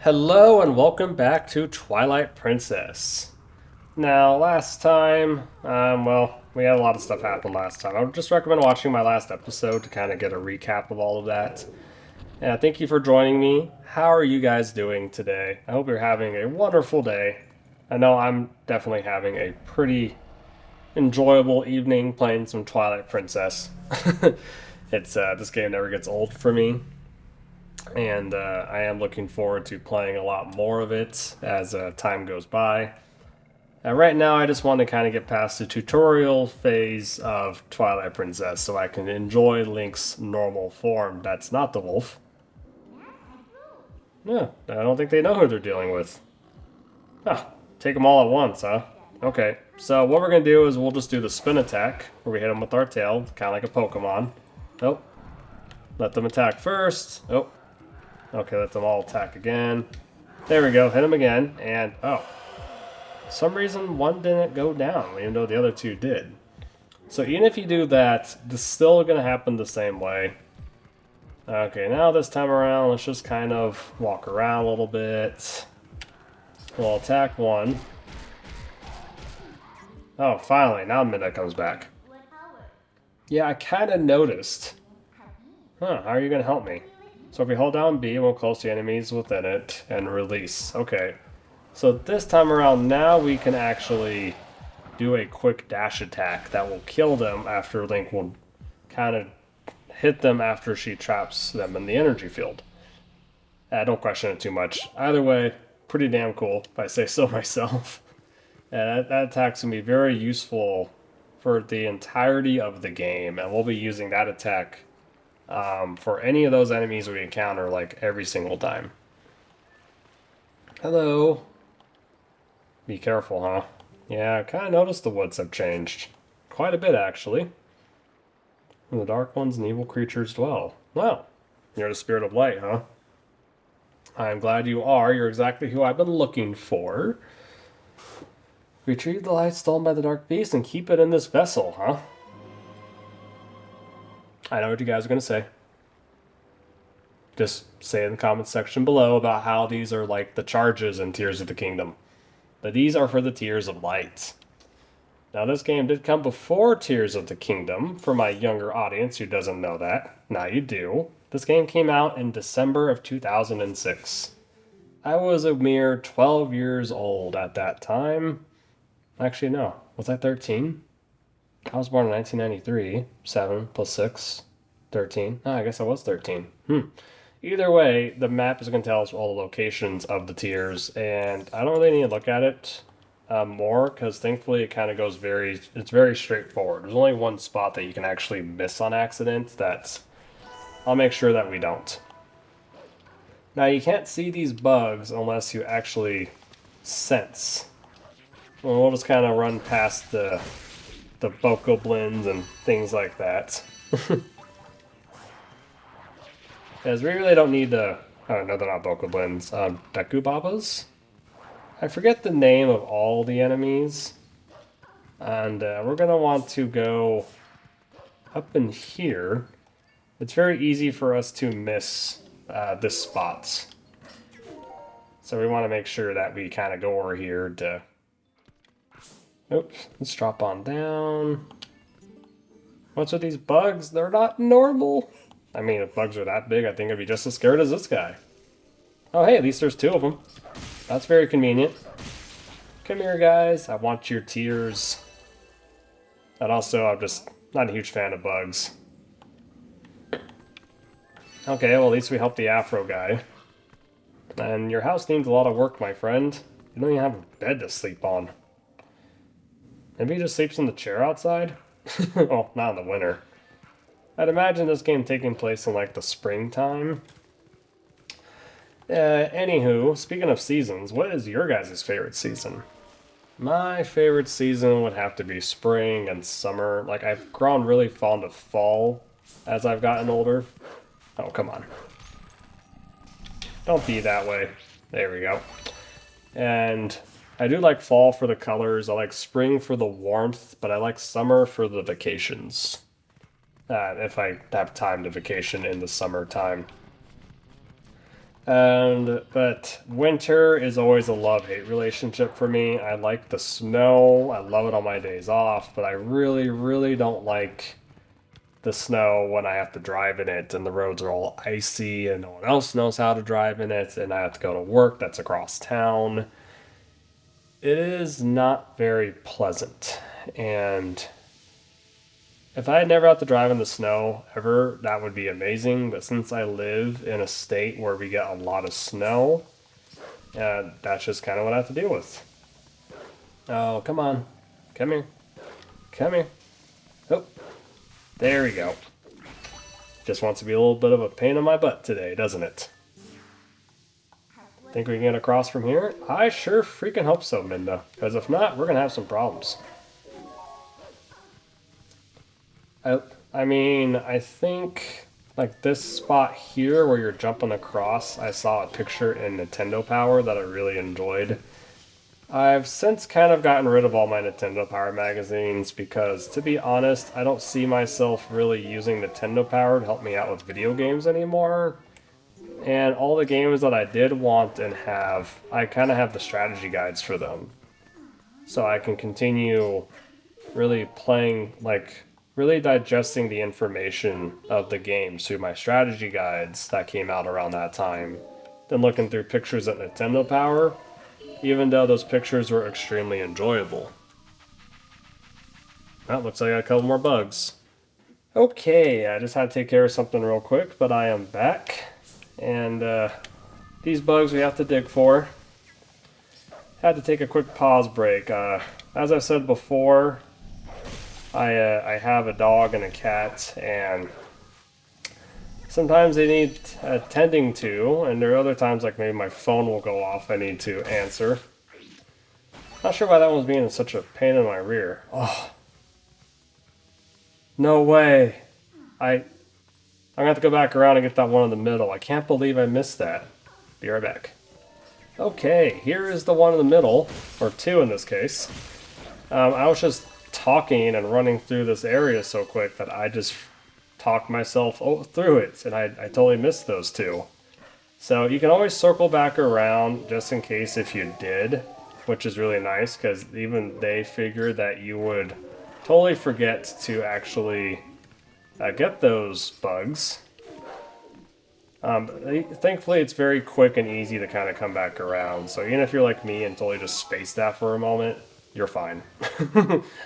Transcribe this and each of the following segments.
Hello and welcome back to Twilight Princess. Now, last time, we had a lot of stuff happen last time. I would just recommend watching my last episode to kind of get a recap of all of that. And thank you for joining me. How are you guys doing today? I hope you're having a wonderful day. I know I'm definitely having a pretty enjoyable evening playing some Twilight Princess. It's this game never gets old for me, and I am looking forward to playing a lot more of it as time goes by. Right now, I just want to kind of get past the tutorial phase of Twilight Princess so I can enjoy Link's normal form. That's not the wolf. Yeah, I don't think they know who they're dealing with. Ah, take them all at once, huh? Okay, so what we're going to do is we'll just do the spin attack, where we hit them with our tail, kind of like a Pokemon. Oh, let them attack first. Oh, okay, let them all attack again. There we go, hit them again, and oh. Some reason one didn't go down, even though the other two did. So even if you do that, this is still going to happen the same way. Okay, now this time around, let's just kind of walk around a little bit. We'll attack one. Oh, finally, now Midna comes back. Yeah, I kind of noticed. Huh, how are you going to help me? So if we hold down B, we'll close the enemies within it and release. Okay. So this time around, now we can actually do a quick dash attack that will kill them after Link will kind of hit them after she traps them in the energy field. Don't question it too much. Either way, pretty damn cool, if I say so myself. That attack's going to be very useful for the entirety of the game, and we'll be using that attack for any of those enemies we encounter, like, every single time. Hello. Be careful, huh? Yeah, I kind of noticed the woods have changed. Quite a bit, actually. The dark ones and evil creatures dwell. Well, you're the spirit of light, huh? I'm glad you are. You're exactly who I've been looking for. Retrieve the light stolen by the dark beast and keep it in this vessel, huh? I know what you guys are going to say. Just say in the comments section below about how these are like the charges in Tears of the Kingdom. But these are for the Tears of Light. Now, this game did come before Tears of the Kingdom, for my younger audience who doesn't know that. Now you do. This game came out in December of 2006. I was a mere 12 years old at that time. Actually, no. Was I 13? I was born in 1993. 7 plus 6. 13. Oh, I guess I was 13. Either way, the map is going to tell us all the locations of the tiers, and I don't really need to look at it more, because thankfully it kind of goes it's very straightforward. There's only one spot that you can actually miss on accident. I'll make sure that we don't. Now, you can't see these bugs unless you actually sense. Well, we'll just kind of run past the bokoblins and things like that. Because we really don't need to... Oh, no, they're not bokoblins. Dakubabas? I forget the name of all the enemies. And we're going to want to go up in here. It's very easy for us to miss this spot. So we want to make sure that we kind of go over here to... Oops, let's drop on down. What's with these bugs? They're not normal. I mean, if bugs are that big, I think I'd be just as scared as this guy. Oh, hey, at least there's two of them. That's very convenient. Come here, guys. I want your tears. And also, I'm just not a huge fan of bugs. Okay, well, at least we helped the Afro guy. And your house needs a lot of work, my friend. You don't even have a bed to sleep on. Maybe he just sleeps in the chair outside? Well, not in the winter. I'd imagine this game taking place in, like, the springtime. Anywho, speaking of seasons, what is your guys' favorite season? My favorite season would have to be spring and summer. Like, I've grown really fond of fall as I've gotten older. Oh, come on. Don't be that way. There we go. And I do like fall for the colors. I like spring for the warmth, but I like summer for the vacations. If I have time to vacation in the summertime. But winter is always a love-hate relationship for me. I like the snow. I love it on my days off, but I really, really don't like the snow when I have to drive in it and the roads are all icy and no one else knows how to drive in it and I have to go to work that's across town. It is not very pleasant. And if I had never had to drive in the snow ever, that would be amazing. But since I live in a state where we get a lot of snow, that's just kind of what I have to deal with. Oh, come on. Come here. Come here. Oh, there we go. Just wants to be a little bit of a pain in my butt today, doesn't it? Think we can get across from here? I sure freaking hope so, Minda. Because if not, we're going to have some problems. I mean, I think like this spot here where you're jumping across, I saw a picture in Nintendo Power that I really enjoyed. I've since kind of gotten rid of all my Nintendo Power magazines because, to be honest, I don't see myself really using Nintendo Power to help me out with video games anymore. And all the games that I did want and have, I kind of have the strategy guides for them. So I can continue really playing, like, really digesting the information of the games through my strategy guides that came out around that time. Then looking through pictures at Nintendo Power, even though those pictures were extremely enjoyable. That looks like I got a couple more bugs. Okay, I just had to take care of something real quick, but I am back. And these bugs we have to dig for. Had to take a quick pause break. As I said before, I have a dog and a cat, and sometimes they need attending to, and there are other times like maybe my phone will go off I need to answer. Not sure why that one's being such a pain in my rear. Oh. No way. I'm gonna have to go back around and get that one in the middle. I can't believe I missed that. Be right back. Okay, here is the one in the middle, or two in this case. I was just talking and running through this area so quick that I just talked myself through it, and I totally missed those two. So you can always circle back around just in case if you did, which is really nice because even they figured that you would totally forget to actually get those bugs. Thankfully, it's very quick and easy to kind of come back around. So even if you're like me and totally just space that for a moment, you're fine.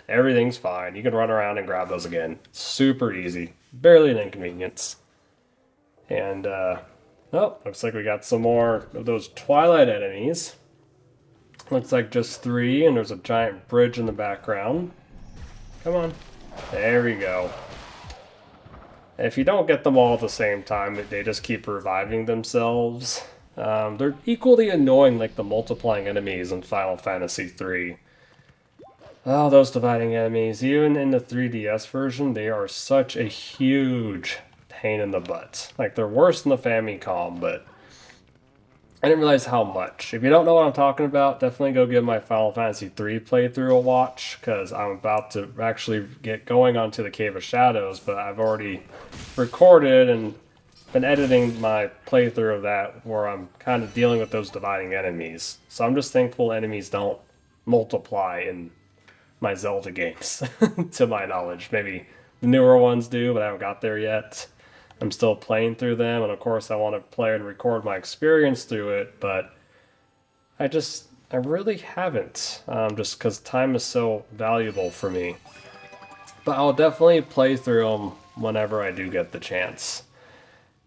Everything's fine. You can run around and grab those again. Super easy. Barely an inconvenience. And, oh, looks like we got some more of those Twilight enemies. Looks like just 3, and there's a giant bridge in the background. Come on. There we go. If you don't get them all at the same time, they just keep reviving themselves. They're equally annoying like the multiplying enemies in Final Fantasy III. Oh, those dividing enemies. Even in the 3DS version, they are such a huge pain in the butt. Like, they're worse than the Famicom, but I didn't realize how much. If you don't know what I'm talking about, definitely go give my Final Fantasy III playthrough a watch, because I'm about to actually get going onto the Cave of Shadows, but I've already recorded and been editing my playthrough of that, where I'm kind of dealing with those dividing enemies. So I'm just thankful enemies don't multiply in my Zelda games, to my knowledge. Maybe the newer ones do, but I haven't got there yet. I'm still playing through them, and of course I want to play and record my experience through it, but I really haven't, just because time is so valuable for me. But I'll definitely play through them whenever I do get the chance.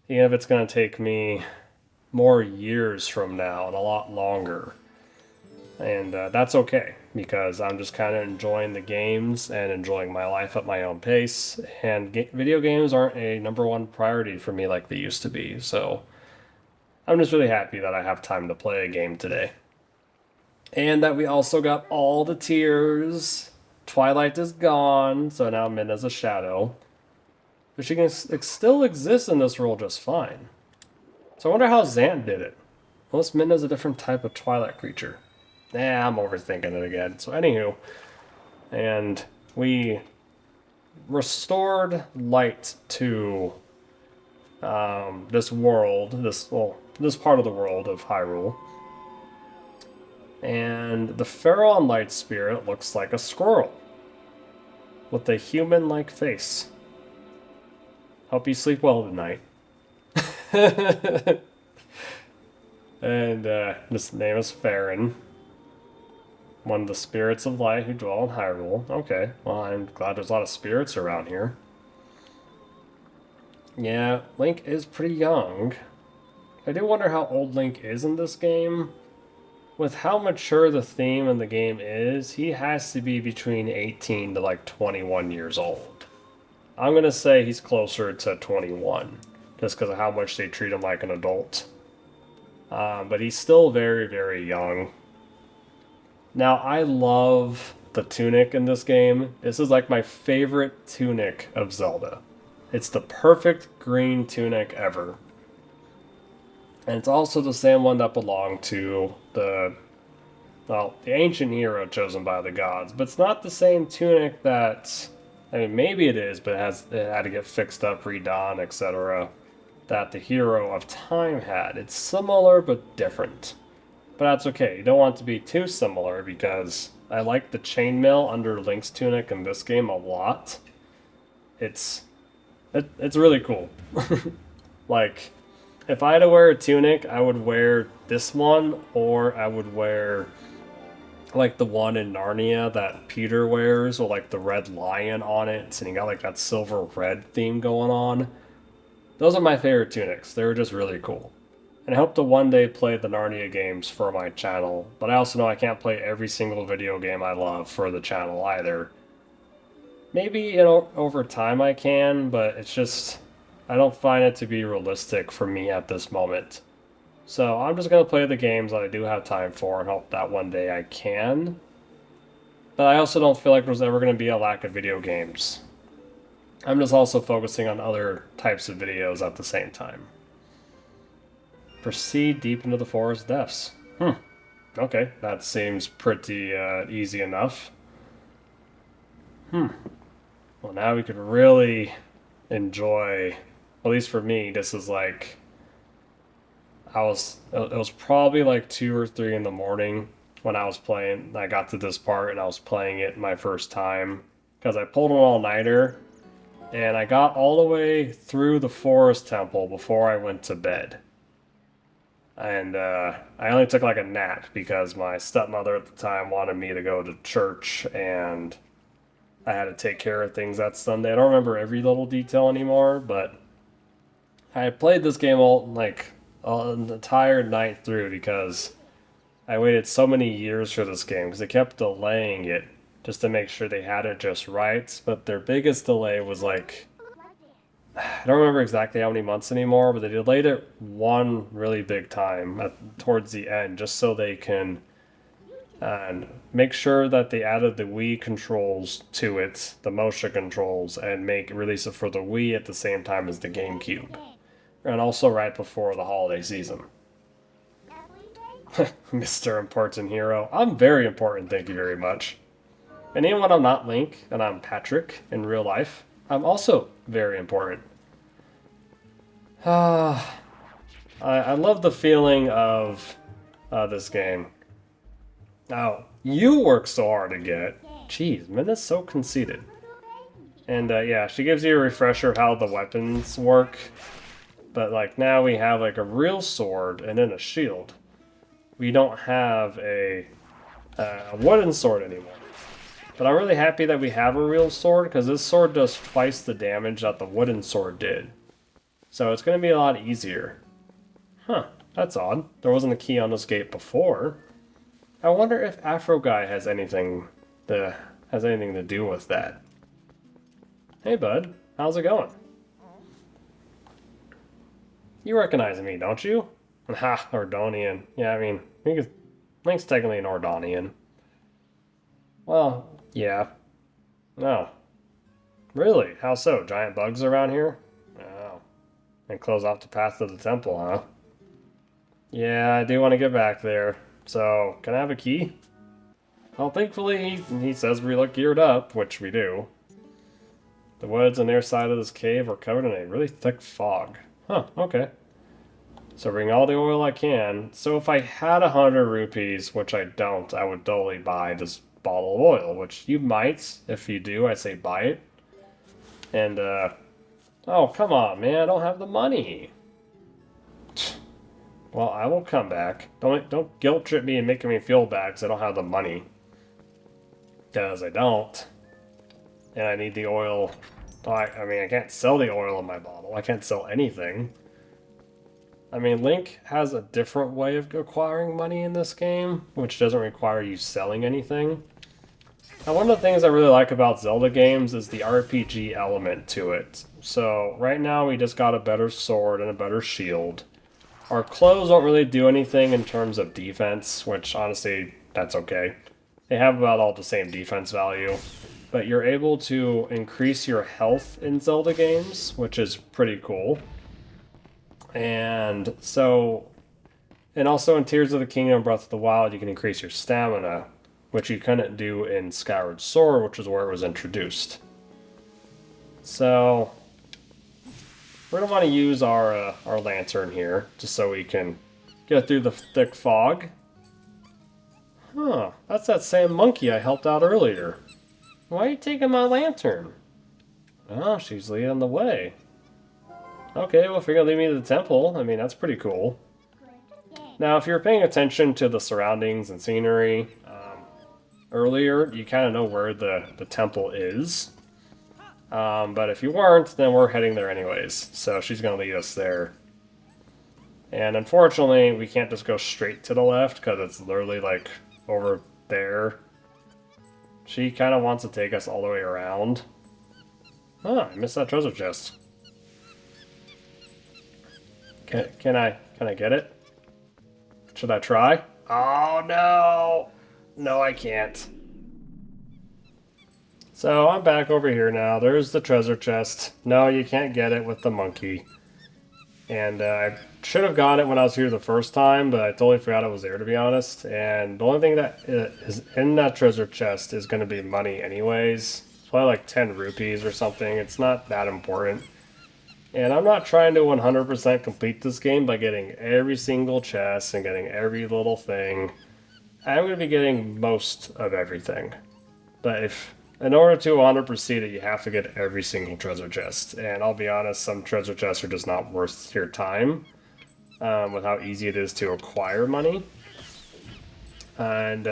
Even if it's going to take me more years from now and a lot longer. And that's okay, because I'm just kind of enjoying the games and enjoying my life at my own pace. And video games aren't a #1 priority for me like they used to be. So I'm just really happy that I have time to play a game today. And that we also got all the tiers. Twilight is gone, so now Midna's a shadow. But she can still exist in this world just fine. So I wonder how Zant did it. Unless Midna's a different type of Twilight creature. I'm overthinking it again. So anywho, and we restored light to this world, this part of the world of Hyrule. And the Faron Light Spirit looks like a squirrel with a human-like face. Hope you sleep well tonight. And his name is Farron, one of the spirits of light who dwell in Hyrule. Okay, well, I'm glad there's a lot of spirits around here. Yeah, Link is pretty young. I do wonder how old Link is in this game. With how mature the theme in the game is, he has to be between 18 to like 21 years old. I'm gonna say he's closer to 21, just because of how much they treat him like an adult. But he's still very, very young. Now, I love the tunic in this game. This is like my favorite tunic of Zelda. It's the perfect green tunic ever. And it's also the same one that belonged to the ancient hero chosen by the gods. But it's not the same tunic that, I mean, maybe it is, but it had to get fixed up, redone, etc. that the hero of time had. It's similar but different. But that's okay. You don't want it to be too similar because I like the chainmail under Link's tunic in this game a lot. It's really cool. Like, if I had to wear a tunic, I would wear this one, or I would wear like the one in Narnia that Peter wears, with like the red lion on it, and you got like that silver red theme going on. Those are my favorite tunics. They were just really cool. And I hope to one day play the Narnia games for my channel, but I also know I can't play every single video game I love for the channel either. Maybe, you know, over time I can, but it's just, I don't find it to be realistic for me at this moment. So I'm just going to play the games that I do have time for and hope that one day I can. But I also don't feel like there's ever going to be a lack of video games. I'm just also focusing on other types of videos at the same time. Proceed deep into the forest depths. Okay, that seems pretty easy enough. Well, now we could really enjoy, at least for me, this is like, it was probably like 2 or 3 in the morning when I was playing. I got to this part and I was playing it my first time because I pulled an all-nighter and I got all the way through the forest temple before I went to bed. And I only took like a nap because my stepmother at the time wanted me to go to church and I had to take care of things that Sunday. I don't remember every little detail anymore, but I played this game an entire night through because I waited so many years for this game because they kept delaying it just to make sure they had it just right. But their biggest delay was like, I don't remember exactly how many months anymore, but they delayed it one really big time towards the end just so they can make sure that they added the Wii controls to it, the motion controls, and release it for the Wii at the same time as the GameCube. And also right before the holiday season. Mr. Important Hero. I'm very important, thank you very much. And even when I'm not Link, and I'm Patrick in real life, I'm also very important. I love the feeling of this game. Now, you work so hard to get. Jeez, Minna's so conceited. And yeah, she gives you a refresher of how the weapons work. But like now we have like a real sword and then a shield. We don't have a wooden sword anymore. But I'm really happy that we have a real sword because this sword does twice the damage that the wooden sword did. So it's going to be a lot easier. Huh, that's odd. There wasn't a key on this gate before. I wonder if Afro Guy has anything to do with that. Hey bud, how's it going? You recognize me, don't you? Ha, Ordonian. Yeah, I mean, Link's technically an Ordonian. Well, yeah. No. Really? How so? Giant bugs around here? Oh. And close off the path to the temple, huh? Yeah, I do want to get back there. So, can I have a key? Well, thankfully, he says we look geared up, which we do. The woods on their side of this cave are covered in a really thick fog. Huh, okay. So bring all the oil I can. So if I had 100 rupees, which I don't, I would totally buy this bottle of oil, which you might. If you do, I say buy it. And, oh, come on, man, I don't have the money. Well, I will come back. Don't guilt trip me and make me feel bad because I don't have the money. Because I don't. And I need the oil. I mean, I can't sell the oil in my bottle. I can't sell anything. I mean, Link has a different way of acquiring money in this game, which doesn't require you selling anything. Now, one of the things I really like about Zelda games is the RPG element to it. So, right now we just got a better sword and a better shield. Our clothes don't really do anything in terms of defense, which honestly, that's okay. They have about all the same defense value. But you're able to increase your health in Zelda games, which is pretty cool. And also in Tears of the Kingdom, Breath of the Wild, you can increase your stamina, which you couldn't do in Skyward Sword, which is where it was introduced. So we're gonna want to use our lantern here, just so we can get through the thick fog. Huh, that's that same monkey I helped out earlier. Why are you taking my lantern? Oh, she's leading the way. Okay, well, if you're gonna lead me to the temple, I mean, that's pretty cool. Now, if you're paying attention to the surroundings and scenery earlier, you kind of know where the temple is. But if you weren't, then we're heading there anyways. So she's gonna lead us there. And unfortunately, we can't just go straight to the left, because it's literally, like, over there. She kind of wants to take us all the way around. Oh, I missed that treasure chest. Can I get it? Should I try? Oh no! No, I can't. So I'm back over here now. There's the treasure chest. No, you can't get it with the monkey. And I should have got it when I was here the first time, but I totally forgot it was there, to be honest. And the only thing that is in that treasure chest is going to be money anyways. It's probably like 10 rupees or something. It's not that important. And I'm not trying to 100% complete this game by getting every single chest and getting every little thing. I'm going to be getting most of everything. But in order to 100% it, you have to get every single treasure chest. And I'll be honest, some treasure chests are just not worth your time with how easy it is to acquire money. And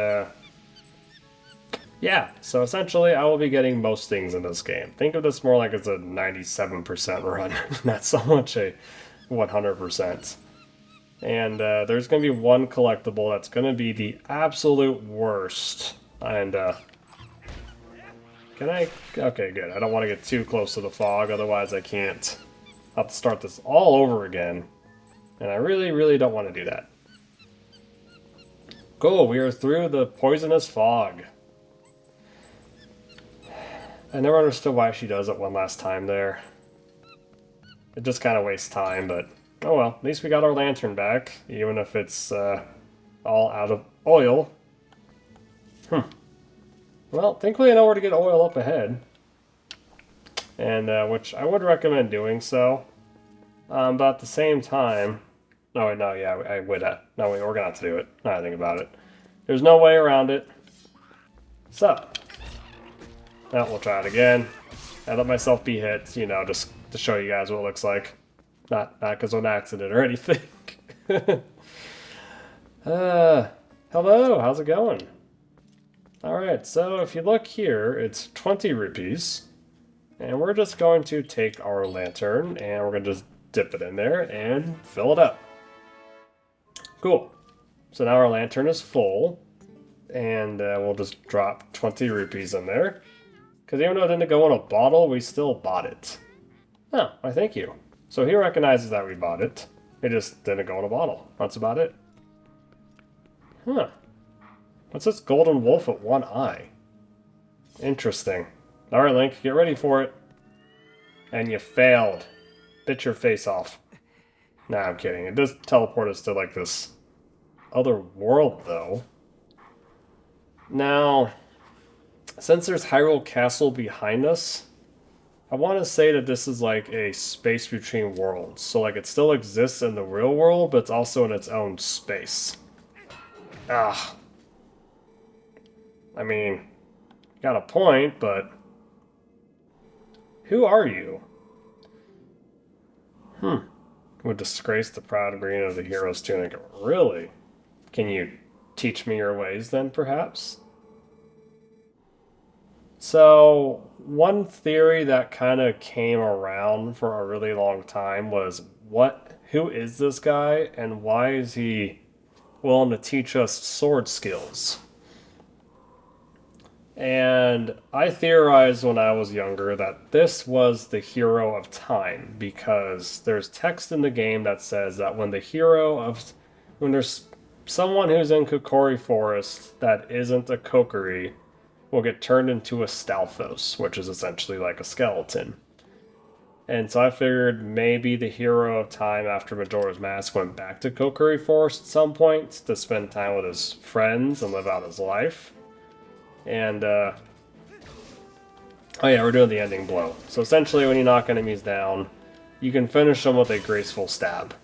yeah, so essentially I will be getting most things in this game. Think of this more like it's a 97% run, not so much a 100%. And there's going to be one collectible that's going to be the absolute worst. And can I? Okay, good. I don't want to get too close to the fog, otherwise I can't. I'll have to start this all over again. And I really, really don't want to do that. Cool, we are through the poisonous fog. I never understood why she does it one last time there. It just kind of wastes time, but oh well. At least we got our lantern back, even if it's all out of oil. Well, thankfully I know where to get oil up ahead. And, which I would recommend doing so. But at the same time... Oh, wait, no, yeah, I would have. No, wait, we're gonna have to do it. Now I think about it. There's no way around it. So... Now we'll try it again. I let myself be hit, you know, just to show you guys what it looks like. Not because of an accident or anything. Hello, how's it going? Alright, so if you look here, it's 20 rupees. And we're just going to take our lantern, and we're going to just dip it in there and fill it up. Cool. So now our lantern is full. And we'll just drop 20 rupees in there. Because even though it didn't go in a bottle, we still bought it. Oh, why thank you. So he recognizes that we bought it. It just didn't go in a bottle. That's about it. Huh. What's this golden wolf with one eye? Interesting. Alright, Link, get ready for it. And you failed. Bit your face off. Nah, I'm kidding. It does teleport us to, like, this other world, though. Now... Since there's Hyrule Castle behind us, I want to say that this is like a space between worlds. So like it still exists in the real world, but it's also in its own space. Ah. I mean, got a point, but who are you? Would disgrace the proud green of the hero's tunic. Really? Can you teach me your ways then, perhaps? So, one theory that kind of came around for a really long time was who is this guy and why is he willing to teach us sword skills? And I theorized when I was younger that this was the hero of time because there's text in the game that says that when there's someone who's in Kokori Forest that isn't a Kokiri will get turned into a Stalfos, which is essentially like a skeleton. And so I figured maybe the hero of time after Majora's Mask went back to Kokiri Forest at some point to spend time with his friends and live out his life. And, oh yeah, we're doing the ending blow. So essentially, when you knock enemies down, you can finish them with a graceful stab.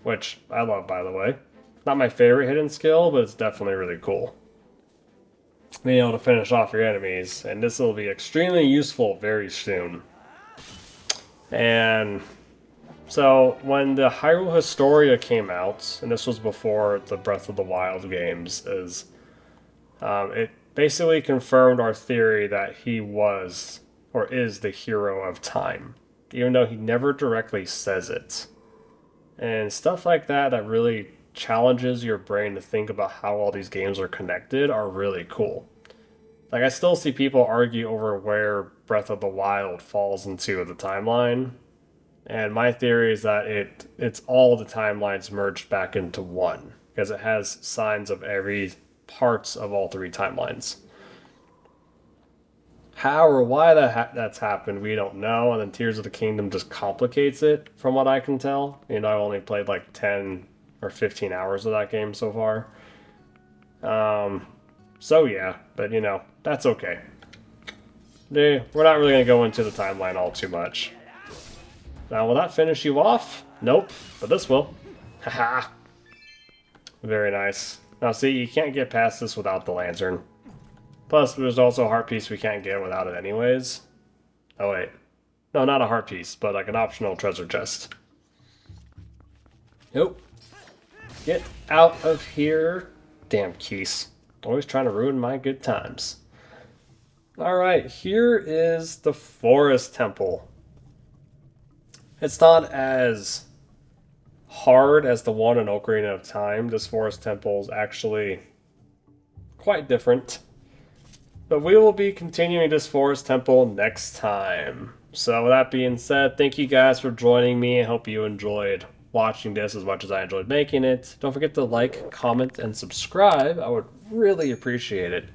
Which I love, by the way. Not my favorite hidden skill, but it's definitely really cool. Being able to finish off your enemies, and this will be extremely useful very soon. And so, when the Hyrule Historia came out, and this was before the Breath of the Wild games, it basically confirmed our theory that he was, or is, the hero of time, even though he never directly says it. And stuff like that really challenges your brain to think about how all these games are connected are really cool. Like, I still see people argue over where Breath of the Wild falls into the timeline, and my theory is that it's all the timelines merged back into one, because it has signs of every parts of all three timelines. How or why that's happened, we don't know, and then Tears of the Kingdom just complicates it, from what I can tell. I've only played like 10 or 15 hours of that game so far. So yeah, but that's okay. We're not really going to go into the timeline all too much. Now, will that finish you off? Nope, but this will. Haha. Very nice. Now see, you can't get past this without the lantern. Plus, there's also a heart piece we can't get without it anyways. Oh wait. No, not a heart piece, but like an optional treasure chest. Nope. Get out of here. Damn Keese. Always trying to ruin my good times. Alright, here is the Forest Temple. It's not as hard as the one in Ocarina of Time. This Forest Temple is actually quite different. But we will be continuing this Forest Temple next time. So with that being said, thank you guys for joining me. I hope you enjoyed watching this as much as I enjoyed making it. Don't forget to like, comment, and subscribe. I would really appreciate it.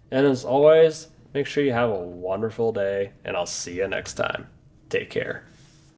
And as always, make sure you have a wonderful day, and I'll see you next time. Take care.